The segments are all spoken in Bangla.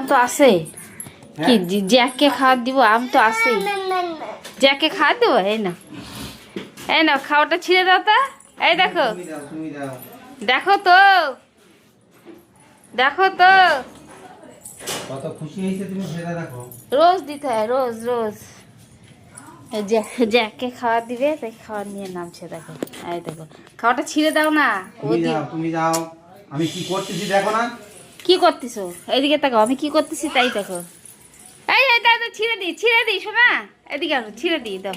তো আছে কি জ্যাককে খাওয়া দিব, আম তো আছেই, জ্যাককে খাওয়া দেবো। এই না খাওয়াটা ছিঁড়ে দাও তা। এই দেখো দেখো তো, দেখো তো কত খুশি হয়েছে তুমি, সেটা দেখো। রোজ দিতে হয়, রোজ রোজ জ্যাককে খাওয়া দিবে, তাই খাওয়া নিয়ে নামছে। দেখো এই দেখো খাওয়াটা ছিঁড়ে দাও না। তুমি যাও, আমি কি করতেছি দেখো না। কি করতেছো? এইদিকে তাকাও, আমি কি করতেছি তাই দেখো। এই দাও দাও, ছিঁড়ে দিই শোনা। এদিকে আসো, ছিঁড়ে দিই, দাও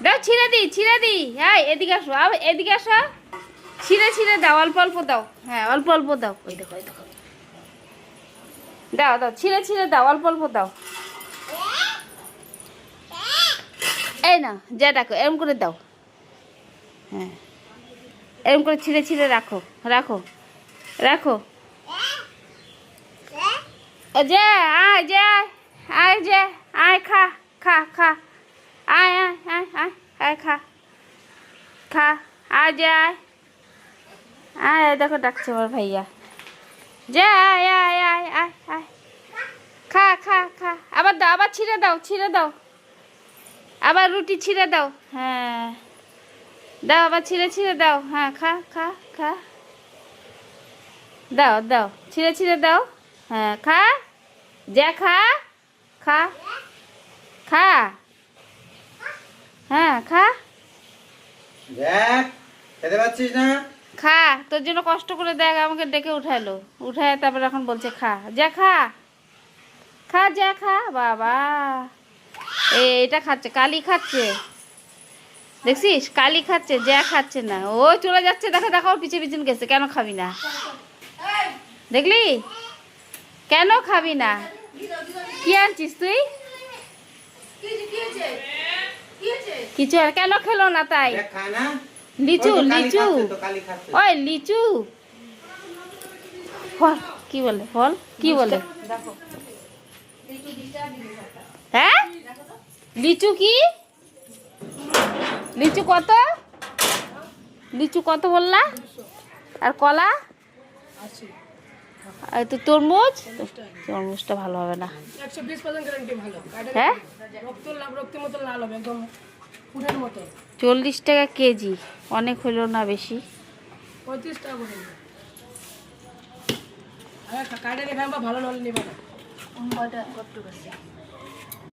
দাও, ছিঁড়ে দিই। হ্যাঁ এদিকে আসো, এদিকে আসো, ছিঁড়ে দাও, অল্প অল্প দাও। হ্যাঁ অল্প অল্প দাও। ওই দেখো দাও দাও, ছিঁড়ে দাও, অল্প অল্প দাও। এই না যা দেখো, এরম করে দাও। হ্যাঁ এরম করে ছিঁড়ে রাখো। যা আয় খা আয় খা আয় দেখো ডাকছে আমার ভাইয়া। যা আয় খা আবার দাও, আবার ছিঁড়ে দাও, আবার রুটি ছিঁড়ে দাও। হ্যাঁ দাও, আবার ছিঁড়ে দাও। হ্যাঁ খা দাও ছিঁড়ে দাও। হ্যাঁ খা, যা খা হ্যাঁ খা। খেতে পাচ্ছিস না? খা, তোর জন্য কষ্ট করে দেখ, আমাকে ডেকে উঠায় তারপর এখন বলছে খা, যা খা বাবা। এটা খাচ্ছে, কালি খাচ্ছে, দেখছিস কালি খাচ্ছে, যা খাচ্ছে না। ও চলে যাচ্ছে, দেখো ওর পিছন গেছে। কেন খাবি না? দেখলি কেন খাবি না? কি আনছিস তুই? কিছু আর কেন খেলো না তাই? লিচু ওই লিচু ফল কি বলে, হ্যাঁ লিচু কি? লিচু কত বললা? আর কলা? আর তো তরমুজটা ভালো হবে না। 120% গ্যারান্টি ভালো। হ্যাঁ রক্তের মতো লাল হবে, একদম ফুলের মতো। 40 টাকা কেজি, অনেক হলো না বেশি? 35 টাকা করে। আরে কাটা রেখে ভালো নলে নেবে না।